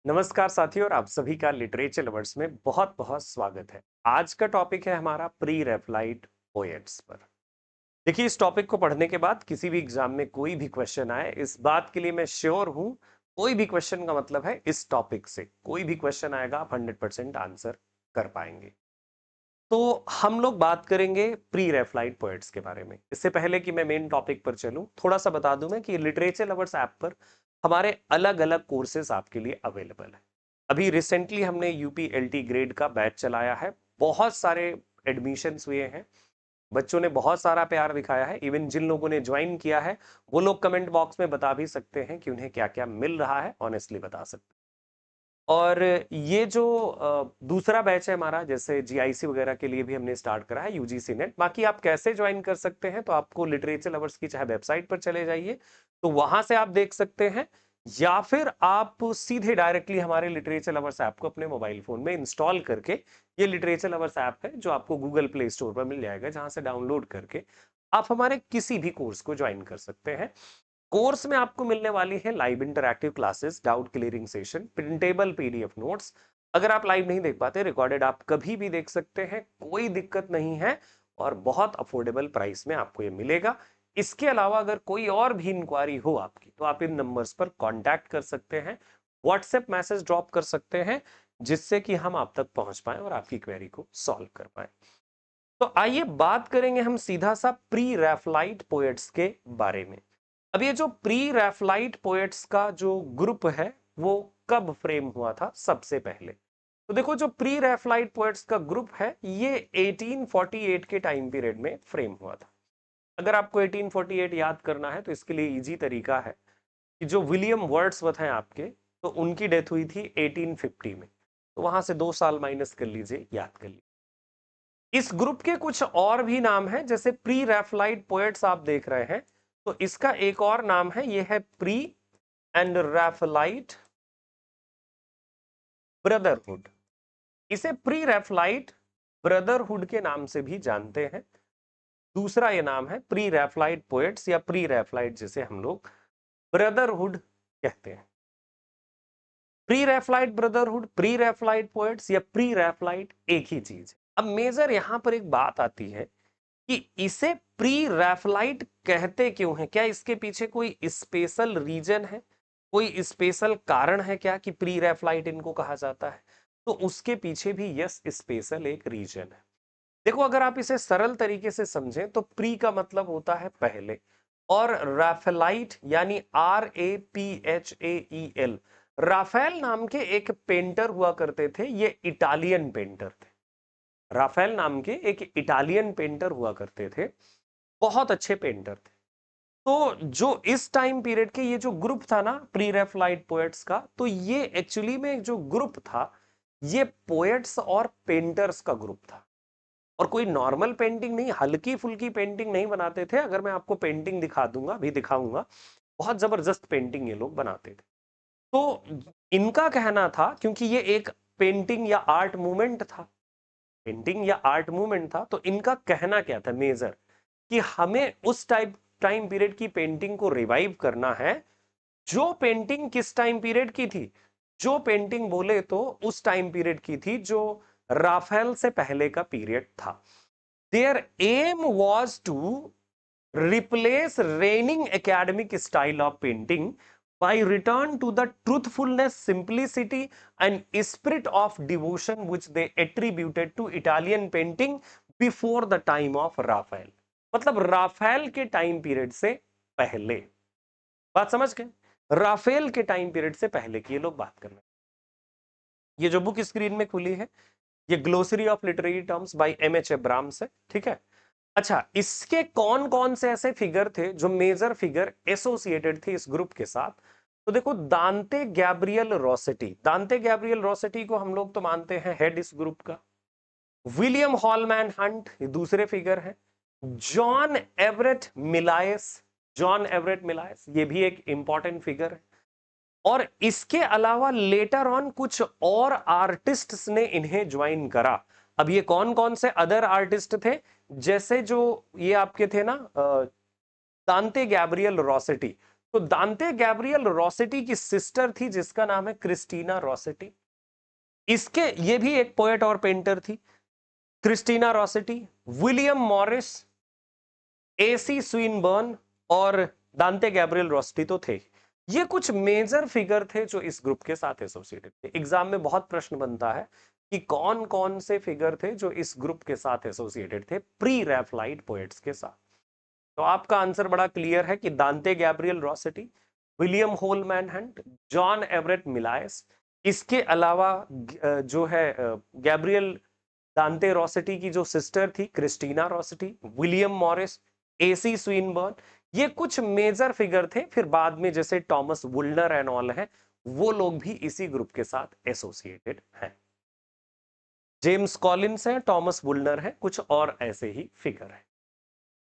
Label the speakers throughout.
Speaker 1: नमस्कार साथियों और आप सभी का लिटरेचर लवर्स में बहुत बहुत स्वागत है। आज का टॉपिक है हमारा प्री रेफलाइट पोएट्स पर। देखिए, इस टॉपिक को पढ़ने के बाद किसी भी एग्जाम में कोई भी क्वेश्चन आए, इस बात के लिए मैं श्योर हूं, कोई भी क्वेश्चन का मतलब है इस टॉपिक से कोई भी क्वेश्चन आएगा आप 100% आंसर कर पाएंगे। तो हम लोग बात करेंगे प्री रेफलाइट पोएट्स के बारे में। इससे पहले कि मैं मेन टॉपिक पर चलूं, थोड़ा सा बता दूं मैं कि लिटरेचर लवर्स ऐप पर हमारे अलग अलग कोर्सेज आपके लिए अवेलेबल है। अभी रिसेंटली हमने यूपी एलटी ग्रेड का बैच चलाया है। बहुत सारे एडमिशन्स हुए हैं, बच्चों ने बहुत सारा प्यार दिखाया है। इवन जिन लोगों ने ज्वाइन किया है वो लोग कमेंट बॉक्स में बता भी सकते हैं कि उन्हें क्या क्या मिल रहा है, ऑनेस्टली बता सकते हैं। और ये जो दूसरा बैच है हमारा, जैसे जीआईसी वगैरह के लिए भी हमने स्टार्ट करा है, यूजीसी नेट। बाकी आप कैसे ज्वाइन कर सकते हैं, तो आपको लिटरेचर लवर्स की चाहे वेबसाइट पर चले जाइए तो वहां से आप देख सकते हैं, या फिर आप सीधे डायरेक्टली हमारे लिटरेचर लवर्स ऐप को अपने मोबाइल फोन में इंस्टॉल करके, ये लिटरेचर लवर्स ऐप है जो आपको गूगल प्ले स्टोर पर मिल जाएगा, जहां से डाउनलोड करके आप हमारे किसी भी कोर्स को ज्वाइन कर सकते हैं। कोर्स में आपको मिलने वाली है live interactive classes, doubt clearing session, printable PDF notes. अगर आप लाइव नहीं देख पाते, रिकॉर्डेड आप कभी भी देख सकते हैं, कोई दिक्कत नहीं है। और बहुत अफोर्डेबल प्राइस में आपको ये मिलेगा। इसके अलावा अगर कोई और भी इंक्वायरी हो आपकी, तो आप इन नंबर्स पर कांटेक्ट कर सकते हैं, व्हाट्सएप मैसेज ड्रॉप कर सकते हैं, जिससे कि हम आप तक पहुंच पाए और आपकी क्वेरी को सॉल्व कर पाए। तो आइए बात करेंगे हम सीधा सा प्री रैफलाइट पोएट्स के बारे में। अब ये जो प्री रैफलाइट पोएट्स का जो ग्रुप है, वो कब फ्रेम हुआ था सबसे पहले? तो देखो, जो प्री रैफलाइट पोएट्स का ग्रुप है, ये 1848 के टाइम पीरियड में फ्रेम हुआ था। अगर आपको 1848 याद करना है तो इसके लिए इजी तरीका है कि जो विलियम वर्ड्सवर्थ हैं आपके, तो उनकी डेथ हुई थी 1850 में। तो वहां से 2 साल माइनस कर लीजिए, याद कर लीजिए। इस ग्रुप के कुछ और भी नाम हैं, जैसे प्री रैफलाइट पोएट्स आप देख रहे हैं, तो इसका एक और नाम है, यह है प्री एंड रैफलाइट ब्रदरहुड। इसे प्री रैफलाइट ब्रदरहुड के नाम से भी जानते हैं। दूसरा ये नाम है प्री रैफलाइट पोएट्स, या प्री रैफलाइट जिसे हम लोग ब्रदरहुड कहते हैं। Pre रैफलाइट brotherhood, pre Raphaelite poets या प्री रैफलाइट एक ही चीज है। अब मेजर यहां पर एक बात आती है कि इसे प्री रैफलाइट कहते क्यों हैं? क्या इसके पीछे कोई स्पेशल रीजन है, कोई स्पेशल कारण है क्या कि प्री रैफलाइट इनको कहा जाता है? तो उसके पीछे भी यस, स्पेशल एक रीजन है। देखो, अगर आप इसे सरल तरीके से समझें तो प्री का मतलब होता है पहले, और राफेलाइट यानी RAPHAEL, राफेल नाम के एक पेंटर हुआ करते थे, ये इटालियन पेंटर थे। राफेल नाम के एक इटालियन पेंटर हुआ करते थे, बहुत अच्छे पेंटर थे। तो जो इस टाइम पीरियड के ये जो ग्रुप था ना प्री रेफलाइट पोएट्स का, तो ये एक्चुअली में जो ग्रुप था, ये पोएट्स और पेंटर्स का ग्रुप था। और कोई नॉर्मल पेंटिंग नहीं, हल्की फुल्की पेंटिंग नहीं बनाते थे। अगर मैं आपको पेंटिंग दिखा दूंगा, भी दिखाऊंगा, बहुत जबरदस्त पेंटिंग ये लोग बनाते थे। तो इनका कहना था, क्योंकि ये एक पेंटिंग या आर्ट मूवमेंट था, पेंटिंग या आर्ट मूवमेंट था, तो इनका कहना क्या था मेजर, कि हमें उस टाइम पीरियड की पेंटिंग को रिवाइव करना है। जो पेंटिंग किस टाइम पीरियड की थी? जो पेंटिंग बोले तो उस टाइम पीरियड की थी जो राफेल से पहले का पीरियड था। Their aim was to replace reigning academic style of painting by return to the truthfulness, simplicity and spirit of devotion which they attributed to Italian painting before the time of Raphael। मतलब Rafale के time period से पहले, बात समझ गए? Rafale के time period से पहले की ये लोग बात कर रहे हैं। ये जो बुक स्क्रीन में खुली है, ये glossary of literary terms by MH Abrams है, ठीक है। अच्छा, इसके कौन कौन से ऐसे फिगर थे जो मेजर फिगर एसोसिएटेड थे इस ग्रुप के साथ? तो देखो, दांते गैब्रियल रोसेटी, दांते गैब्रियल रोसेटी को हम लोग तो मानते हैं हेड इस ग्रुप का। विलियम हॉलमैन हंट, ये दूसरे फिगर है। जॉन एवरेट मिलायस, जॉन एवरेट मिलायस, ये भी एक इंपॉर्टेंट फिगर है। और इसके अलावा लेटर ऑन कुछ और आर्टिस्ट्स ने इन्हें ज्वाइन करा। अब ये कौन कौन से अदर आर्टिस्ट थे? जैसे जो ये आपके थे ना, दांते गैब्रियल रोसेटी, तो दांते गैब्रियल रॉसेटी की सिस्टर थी जिसका नाम है क्रिस्टीना रॉसेटी। इसके ये भी एक पोएट और पेंटर थी, Christina Rossetti, William Morris, A C Swinburne और दांते गैब्रियल रॉसेटी तो थे। ये कुछ मेजर फिगर थे जो इस ग्रुप के साथ एसोसिएटेड थे। एग्जाम में बहुत प्रश्न बनता है कि कौन कौन से फिगर थे जो इस ग्रुप के साथ एसोसिएटेड थे प्री रैफलाइट पोएट्स के साथ। तो आपका आंसर बड़ा क्लियर है कि Dante Gabriel Rossetti, William Holman Hunt, John Everett Millais, इसके अलावा जो है गैब्रियल दांते रॉसेटी की जो सिस्टर थी Christina Rossetti, William Morris, A C Swinburne, ये कुछ मेजर फिगर थे। फिर बाद में जैसे टॉमस वुलनर एंड ऑल है, वो लोग भी इसी ग्रुप के साथ एसोसिएटेड हैं। जेम्स कॉलिंस है, टॉमस वुलनर है, कुछ और ऐसे ही फिगर है।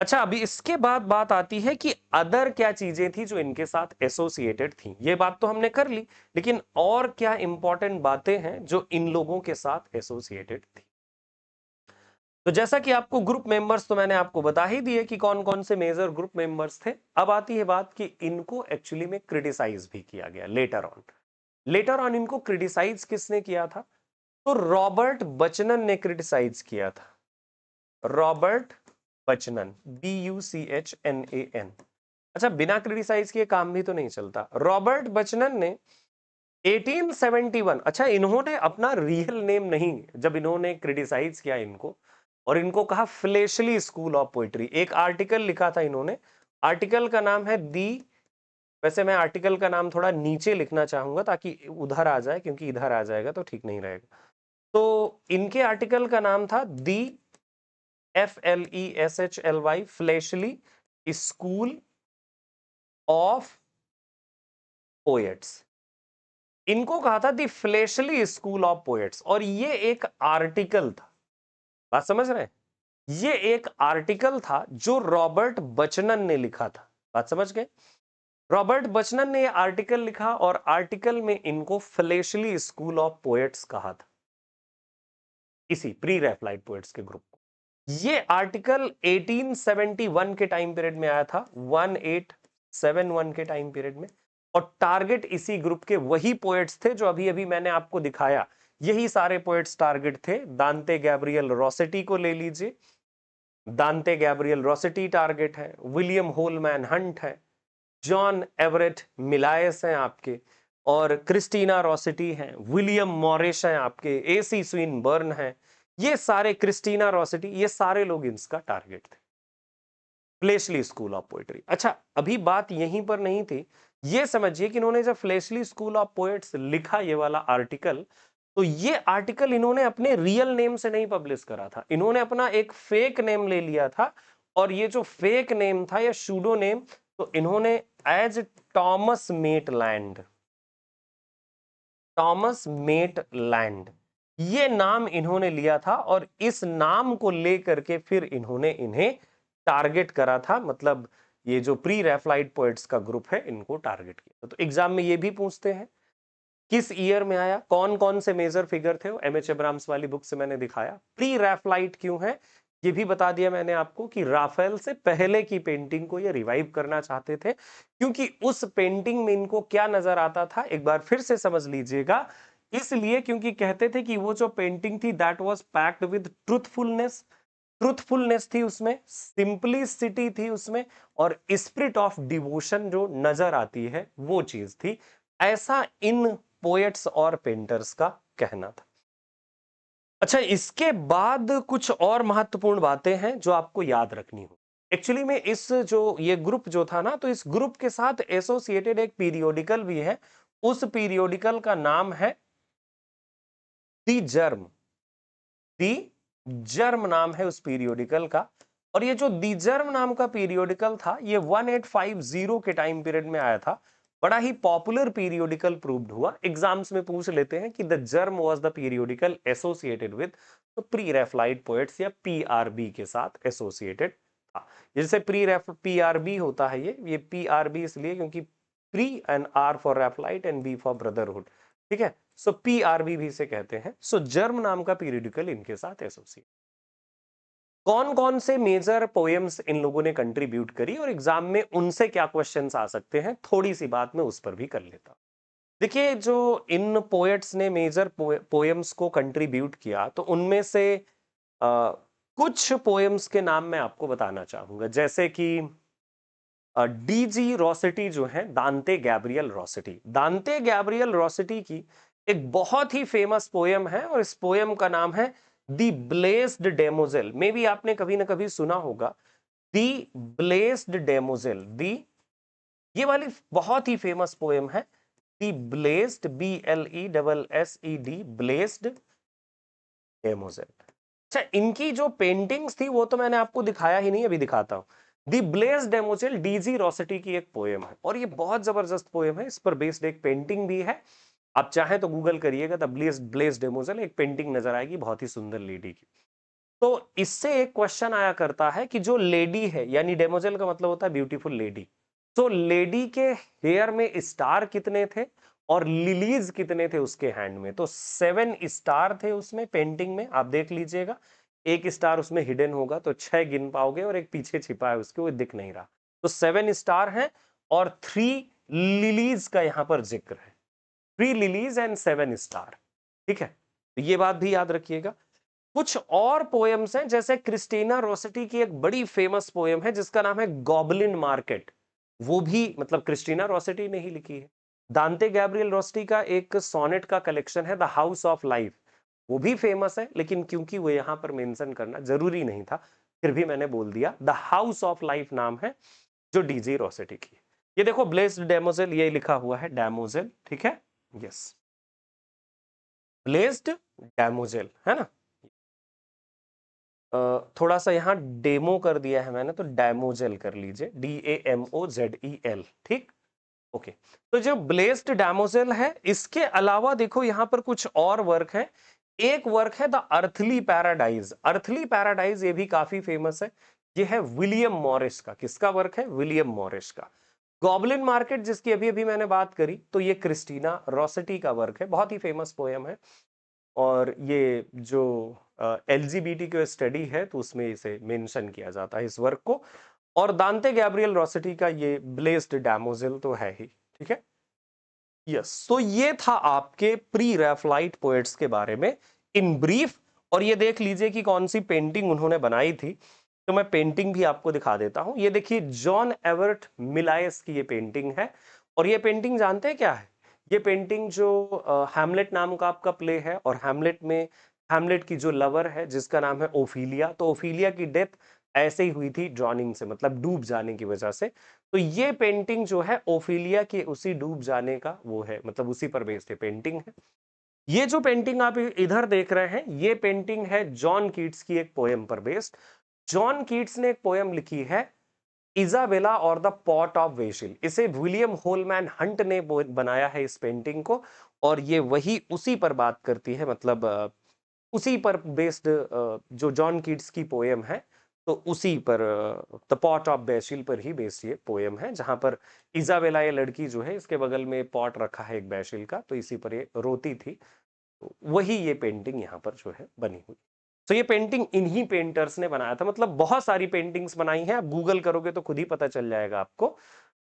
Speaker 1: अच्छा, अभी इसके बाद बात आती है कि अदर क्या चीजें थी जो इनके साथ एसोसिएटेड थी। ये बात तो हमने कर ली, लेकिन और क्या इंपॉर्टेंट बातें हैं जो इन लोगों के साथ एसोसिएटेड थी। तो जैसा कि आपको ग्रुप मेंबर्स तो मैंने आपको बता ही दिए कि कौन कौन से मेजर ग्रुप मेंबर्स थे। अब आती है बात कि इनको एक्चुअली में क्रिटिसाइज भी किया गया लेटर ऑन। लेटर ऑन इनको क्रिटिसाइज किसने किया था? तो रॉबर्ट बचनन ने क्रिटिसाइज किया था। Robert Buchanan, BUCHNAN। अच्छा, बिना क्रिटिसाइज किए काम भी तो नहीं चलता। रॉबर्ट बचनन ने 1871, अच्छा इन्होंने अपना रियल नेम नहीं, जब इन्होंने क्रिटिसाइज किया इनको और इनको कहा फ्लेशली स्कूल ऑफ पोइट्री, एक आर्टिकल लिखा था इन्होंने। आर्टिकल का नाम है दी, वैसे मैं आर्टिकल का नाम थोड़ा नीचे लिखना चाहूंगा ताकि उधर आ जाए, क्योंकि इधर आ जाएगा तो ठीक नहीं रहेगा। तो इनके आर्टिकल का नाम था दी FLESHLY फ्लेशली स्कूल ऑफ पोएट्स। इनको कहा था दी फ्लेशली स्कूल ऑफ पोएट्स, और ये एक आर्टिकल था। बात समझ रहे हैं? ये एक आर्टिकल था जो रॉबर्ट बचनन ने लिखा था। बात समझ गए? रॉबर्ट बचनन ने ये आर्टिकल लिखा और आर्टिकल में इनको फ्लेशली स्कूल ऑफ पोएट्स कहा था, इसी प्री रैफलाइट पोएट्स के ग्रुप को। ये आर्टिकल 1871 के टाइम पीरियड में आया था, 1871 के टाइम पीरियड में, और टारगेट इसी ग्रुप के वही पोएट्स थे जो अभी अभी मैंने आपको दिखाया। यही सारे पोएट्स टारगेट थे। दांते गैब्रियल रॉसेटी को ले लीजिए, दांते गैब्रियल रॉसेटी टारगेट है, विलियम होलमैन हंट है, जॉन एवरेट मिलायस हैं आपके, और क्रिस्टीना रॉसेटी हैं, विलियम मॉरिस हैं आपके, एसी स्विनबर्न हैं, ये सारे, क्रिस्टीना रॉसेटी, ये सारे लोग इसका टारगेट थे, फ्लेशली स्कूल ऑफ पोएट्री। अच्छा, अभी बात यहीं पर नहीं थी। ये समझिए कि इन्होंने जब फ्लेशली स्कूल ऑफ पोएट्स लिखा ये वाला आर्टिकल, तो ये आर्टिकल इन्होंने अपने रियल नेम से नहीं पब्लिश करा था, इन्होंने अपना एक फेक नेम ले लिया था। और ये जो फेक नेम था या शूडो नेम, तो इन्होंने as Thomas Maitland, Thomas Maitland, ये नाम इन्होंने लिया था, और इस नाम को लेकर के फिर इन्होंने इन्हें टारगेट करा था। मतलब ये जो प्री रैफलाइट पोएट्स का ग्रुप है, इनको टारगेट किया। तो एग्जाम में ये भी पूछते हैं किस ईयर में आया, कौन कौन से मेजर फिगर थे, MH अब्राम्स वाली बुक से मैंने दिखाया। प्री रैफलाइट क्यों है ये भी बता दिया मैंने आपको, कि राफेल से पहले की पेंटिंग को ये रिवाइव करना चाहते थे, क्योंकि उस पेंटिंग में इनको क्या नजर आता था, एक बार फिर से समझ लीजिएगा। इसलिए क्योंकि कहते थे कि वो जो पेंटिंग थी that was packed with truthfulness, truthfulness थी उसमें, सिंपलिसिटी थी उसमें, और स्पिरिट ऑफ डिवोशन जो नजर आती है वो चीज थी। ऐसा इन पोएट्स और पेंटर्स का कहना था। अच्छा, इसके बाद कुछ और महत्वपूर्ण बातें हैं जो आपको याद रखनी हो। एक्चुअली में इस जो ये ग्रुप जो था ना, तो इस ग्रुप के साथ एसोसिएटेड एक पीरियोडिकल भी है। उस पीरियोडिकल का नाम है दी जर्म। दी जर्म नाम है उस पीरियोडिकल का। और ये जो दी जर्म नाम का पीरियोडिकल था, ये 1850 के टाइम पीरियड में आया था। बड़ा ही पॉपुलर पीरियोडिकल प्रूव्ड हुआ। एग्जाम्स में पूछ लेते हैं कि the germ was the periodical associated with, तो प्री रैफलाइट पोएट्स या PRB के साथ एसोसिएटेड था। जैसे PRB होता है, ये PRB इसलिए क्योंकि pre and R for Raphaelite and B for brotherhood, ठीक है। सो PRB भी इसे कहते हैं। सो जर्म नाम का पीरियोडिकल इनके साथ एसोसिएट। कौन कौन से मेजर पोएम्स इन लोगों ने कंट्रीब्यूट करी और एग्जाम में उनसे क्या क्वेश्चंस आ सकते हैं, थोड़ी सी बात मैं उस पर भी कर लेता हूं। देखिए, जो इन पोएट्स ने मेजर पोएम्स को कंट्रीब्यूट किया, तो उनमें से कुछ पोएम्स के नाम मैं आपको बताना चाहूंगा, जैसे कि डीजी रोसेटी जो है, दांते गैब्रियल रोसेटी। दांते गैब्रियल रोसेटी की एक बहुत ही फेमस पोयम है और इस पोयम का नाम है दी ब्लेस्ड डेमोजेल। मे भी आपने कभी ना कभी सुना होगा, दी ब्लेस्ड डेमोजेल। दी, ये वाली बहुत ही फेमस पोयम है, दी ब्लेस्ड, BLESSED, ब्लेस्ड डेमोजेल। अच्छा, इनकी जो पेंटिंग्स थी वो तो मैंने आपको दिखाया ही नहीं, अभी दिखाता हूं। दी ब्लेस्ड डेमोजेल डीजी रोसेटी की एक पोयम है और ये बहुत जबरदस्त पोयम है। इस पर बेस्ड एक पेंटिंग भी है, आप चाहें तो गूगल करिएगा, द ब्लेस्ड डेमोजेल, एक पेंटिंग नजर आएगी बहुत ही सुंदर लेडी की। तो इससे एक क्वेश्चन आया करता है कि जो लेडी है, यानी डेमोजेल का मतलब होता है ब्यूटीफुल लेडी, तो लेडी के हेयर में स्टार कितने थे और लिलीज कितने थे उसके हैंड में? तो 7 स्टार थे उसमें पेंटिंग में, आप देख लीजिएगा। एक स्टार उसमें हिडन होगा तो 6 गिन पाओगे और एक पीछे छिपा है उसके, वो दिख नहीं रहा। तो 7 स्टार हैं और 3 लिलीज का यहां पर जिक्र है। 3 लिलीज एंड 7 स्टार, ठीक है, तो ये बात भी याद रखिएगा। कुछ और पोएम्स हैं, जैसे क्रिस्टीना रोसेटी की एक बड़ी फेमस पोएम है जिसका नाम है गॉबलिन मार्केट। वो भी मतलब क्रिस्टीना रोसेटी ने ही लिखी है। दांते गैब्रियल रोसेटी का एक सोनेट का कलेक्शन है, द हाउस ऑफ लाइफ, वो भी फेमस है, लेकिन क्योंकि वो यहां पर मेंशन करना जरूरी नहीं था, फिर भी मैंने बोल दिया। द हाउस ऑफ लाइफ नाम है जो डीजी रोसेटी की। ये देखो, ब्लेस्ड डेमोजेल, ये लिखा हुआ है डेमोजेल, ठीक है, यस, ब्लेस्ड डेमोजेल, है ना। थोड़ा सा यहाँ डेमो कर दिया है मैंने, तो डेमोजेल कर लीजिए, DAMOZEL, ठीक, ओके। तो जो ब्लेस्ड डेमोजेल है, इसके अलावा देखो यहाँ पर कुछ और वर्क है। एक वर्क है the earthly paradise. Earthly paradise ये भी काफी फेमस है, ये है विलियम मॉरिस का। किसका वर्क है? विलियम मॉरिस का। गॉबलिन मार्केट जिसकी अभी अभी मैंने बात करी, तो ये क्रिस्टीना रोसेटी का वर्क है, बहुत ही फेमस पोयम है। और ये जो LGBT की स्टडी है, तो उसमें इसे मेंशन किया जाता है इस वर्क को। और दांते गैब्रियल रोसेटी का ये ब्लेस्ड डैमोजेल तो है ही, ठीक है, यस। तो ये था आपके प्री रैफलाइट पोएट्स के बारे में इन ब्रीफ। और ये देख लीजिए कि कौन सी पेंटिंग उन्होंने बनाई थी, तो मैं पेंटिंग भी आपको दिखा देता हूं। ये देखिए, जॉन एवर्ट मिलायस की ये पेंटिंग है। और ये पेंटिंग जानते हैं क्या है? ये पेंटिंग जो हैमलेट नाम का आपका प्ले है, और हैमलेट में हैमलेट की जो लवर है जिसका नाम है ओफीलिया, तो ओफीलिया की डेथ ऐसे ही हुई थी, ड्रॉनिंग से, मतलब डूब जाने की वजह से। तो ये पेंटिंग जो है ओफीलिया के उसी डूब जाने का वो है, मतलब उसी पर बेस्ड पेंटिंग है। ये जो पेंटिंग आप इधर देख रहे हैं, ये पेंटिंग है जॉन कीट्स की एक पोएम पर बेस्ड। जॉन कीट्स ने एक पोएम लिखी है, इजाबेला और द पॉट ऑफ वेशिल। इसे विलियम होलमैन हंट ने बनाया है इस पेंटिंग को, और ये वही उसी पर बात करती है, मतलब उसी पर बेस्ड जो जॉन कीट्स की पोएम है, तो उसी पर द पॉट ऑफ बैशिल पर ही बेस्ड ये पोएम है, जहां पर इजाबेला ये लड़की जो है, इसके बगल में पॉट रखा है एक बैशिल का, तो इसी पर ये रोती थी। तो वही ये पेंटिंग यहाँ पर जो है बनी हुई। तो ये पेंटिंग इन्हीं पेंटर्स ने बनाया था, मतलब बहुत सारी पेंटिंग्स बनाई हैं, आप गूगल करोगे तो खुद ही पता चल जाएगा आपको।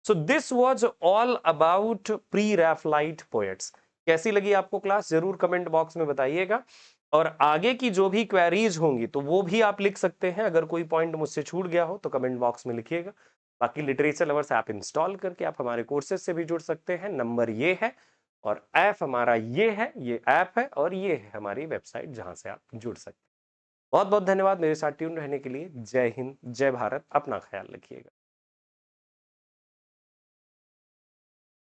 Speaker 1: So this was all about pre Raphaelite poets. कैसी लगी आपको क्लास, जरूर कमेंट बॉक्स में बताइएगा। और आगे की जो भी क्वेरीज होंगी तो वो भी आप लिख सकते हैं, अगर कोई पॉइंट मुझसे छूट गया हो तो कमेंट बॉक्स में लिखिएगा। बाकी लिटरेचर लवर्स ऐप इंस्टॉल करके आप हमारे कोर्सेज से भी जुड़ सकते हैं, नंबर ये है, और ऐप हमारा ये है, ये ऐप है, और ये है हमारी वेबसाइट जहां से आप जुड़ सकते हैं। बहुत बहुत धन्यवाद मेरे साथ ट्यून रहने के लिए। जय हिंद, जय भारत, अपना ख्याल रखिएगा।